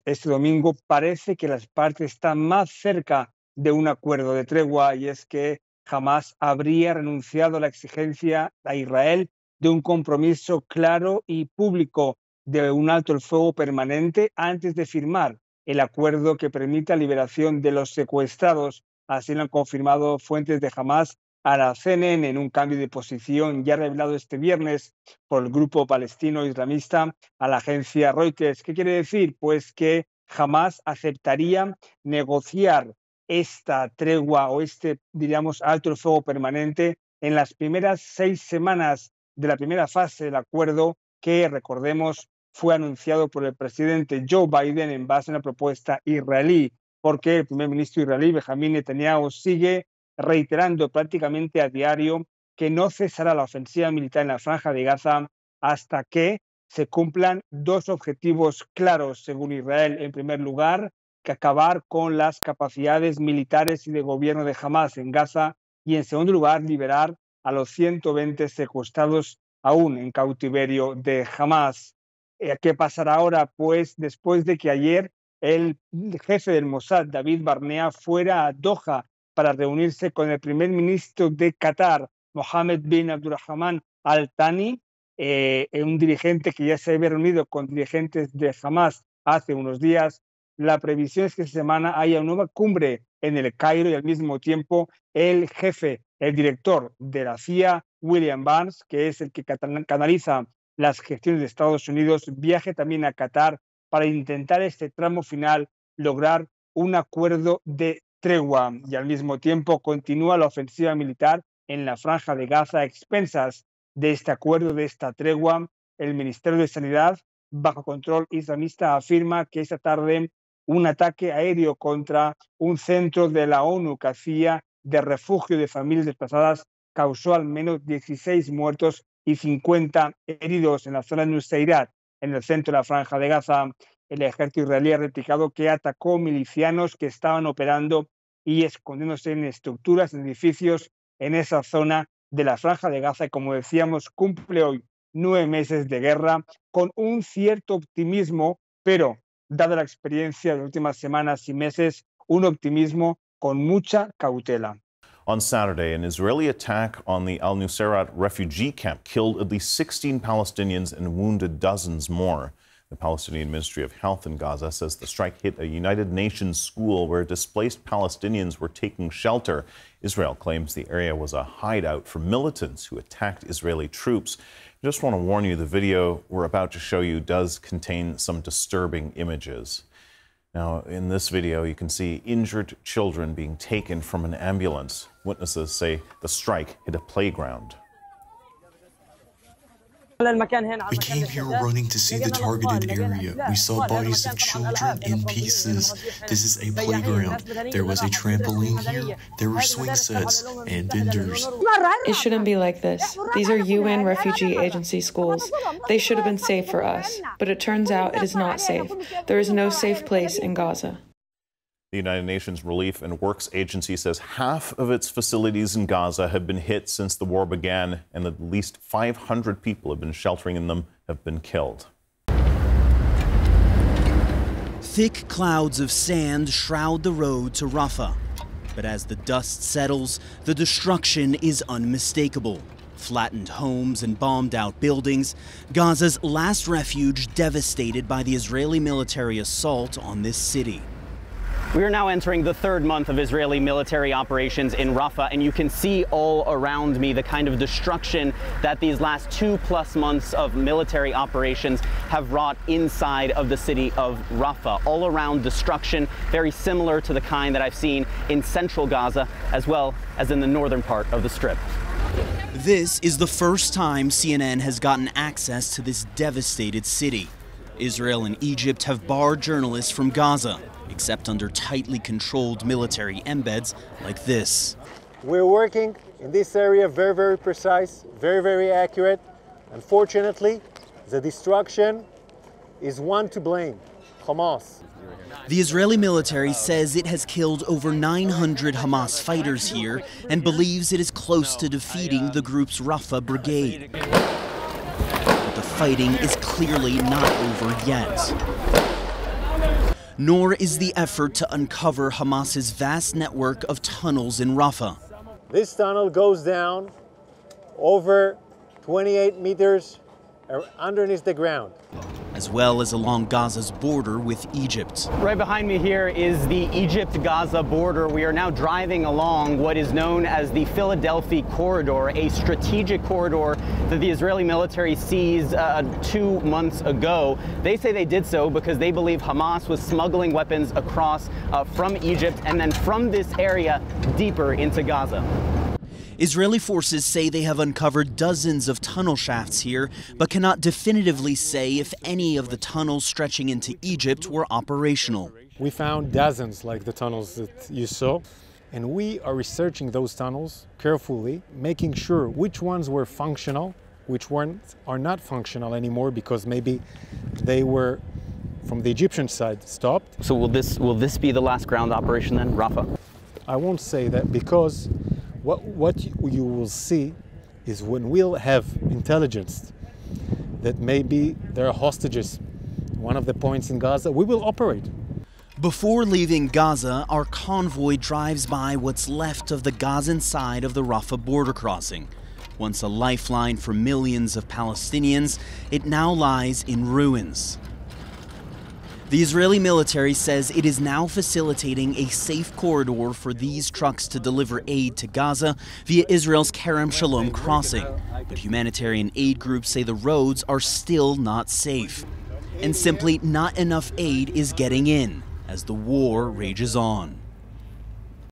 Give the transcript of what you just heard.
este domingo, parece que las partes están más cerca de un acuerdo de tregua, y es que Hamas habría renunciado a la exigencia a Israel de un compromiso claro y público de un alto el fuego permanente antes de firmar el acuerdo que permite la liberación de los secuestrados. Así lo han confirmado fuentes de Hamas a la CNN en un cambio de posición ya revelado este viernes por el grupo palestino islamista a la agencia Reuters. ¿Qué quiere decir? Pues que Hamas aceptaría negociar esta tregua o diríamos, alto el fuego permanente en las primeras 6 semanas de la primera fase del acuerdo que, recordemos, fue anunciado por el presidente Joe Biden en base a una propuesta israelí, porque el primer ministro israelí, Benjamín Netanyahu, sigue reiterando prácticamente a diario que no cesará la ofensiva militar en la franja de Gaza hasta que se cumplan 2 objetivos claros, según Israel. En primer lugar, que acabar con las capacidades militares y de gobierno de Hamas en Gaza, y en segundo lugar, liberar a los 120 secuestrados aún en cautiverio de Hamas. ¿Qué pasará ahora? Pues después de que ayer el jefe del Mossad, David Barnea, fuera a Doha para reunirse con el primer ministro de Qatar, Mohammed bin Abdulrahman Al Thani, un dirigente que ya se había reunido con dirigentes de Hamas hace unos días. La previsión es que esta semana haya una nueva cumbre en el Cairo, y al mismo tiempo el director de la CIA, William Burns, que es el que canaliza las gestiones de Estados Unidos, viaje también a Qatar para intentar este tramo final lograr un acuerdo de tregua. Y al mismo tiempo continúa la ofensiva militar en la franja de Gaza a expensas de este acuerdo, de esta tregua. El Ministerio de Sanidad, bajo control islamista, afirma que esta tarde un ataque aéreo contra un centro de la ONU que hacía de refugio de familias desplazadas causó al menos 16 muertos y 50 heridos en la zona de Nuseirat, en el centro de la franja de Gaza. El ejército israelí ha replicado que atacó milicianos que estaban operando y escondiéndose en estructuras, en edificios en esa zona de la franja de Gaza, y como decíamos, cumple hoy 9 meses de guerra con un cierto optimismo, pero dada la experiencia de las últimas semanas y meses, un optimismo con mucha cautela. On Saturday, an Israeli attack on the al-Nuseirat refugee camp killed at least 16 Palestinians and wounded dozens more. The Palestinian Ministry of Health in Gaza says the strike hit a United Nations school where displaced Palestinians were taking shelter. Israel claims the area was a hideout for militants who attacked Israeli troops. I just want to warn you, the video we're about to show you does contain some disturbing images. Now, in this video, you can see injured children being taken from an ambulance. Witnesses say the strike hit a playground. We came here running to see the targeted area. We saw bodies of children in pieces. This is a playground. There was a trampoline here. There were swing sets and benders. It shouldn't be like this. These are UN Refugee Agency schools. They should have been safe for us. But it turns out it is not safe. There is no safe place in Gaza. The United Nations Relief and Works Agency says half of its facilities in Gaza have been hit since the war began, and at least 500 people have been sheltering in them have been killed. Thick clouds of sand shroud the road to Rafah. But as the dust settles, the destruction is unmistakable. Flattened homes and bombed-out buildings, Gaza's last refuge devastated by the Israeli military assault on this city. We are now entering the 3rd month of Israeli military operations in Rafah, and you can see all around me the kind of destruction that these last 2+ months of military operations have wrought inside of the city of Rafah. All around destruction, very similar to the kind that I've seen in central Gaza, as well as in the northern part of the Strip. This is the first time CNN has gotten access to this devastated city. Israel and Egypt have barred journalists from Gaza, except under tightly controlled military embeds like this. We're working in this area very, very precise, very, very accurate. Unfortunately, the destruction is one to blame, Hamas. The Israeli military says it has killed over 900 Hamas fighters here and believes it is close to defeating the group's Rafah brigade. But the fighting is clearly not over yet. nor is the effort to uncover Hamas's vast network of tunnels in Rafah. This tunnel goes down over 28 meters underneath the ground, as well as along Gaza's border with Egypt. Right behind me here is the Egypt-Gaza border. We are now driving along what is known as the Philadelphia Corridor, a strategic corridor that the Israeli military seized 2 months ago. They say they did so because they believe Hamas was smuggling weapons across from Egypt and then from this area deeper into Gaza. Israeli forces say they have uncovered dozens of tunnel shafts here, but cannot definitively say if any of the tunnels stretching into Egypt were operational. We found dozens like the tunnels that you saw, and we are researching those tunnels carefully, making sure which ones were functional, which ones are not functional anymore because maybe they were, from the Egyptian side, stopped. So will this be the last ground operation then, Rafah? I won't say that because what you will see is when we'll have intelligence that maybe there are hostages, one of the points in Gaza, we will operate. Before leaving Gaza, our convoy drives by what's left of the Gazan side of the Rafah border crossing. Once a lifeline for millions of Palestinians, it now lies in ruins. The Israeli military says it is now facilitating a safe corridor for these trucks to deliver aid to Gaza via Israel's Kerem Shalom crossing. But humanitarian aid groups say the roads are still not safe. And simply not enough aid is getting in as the war rages on.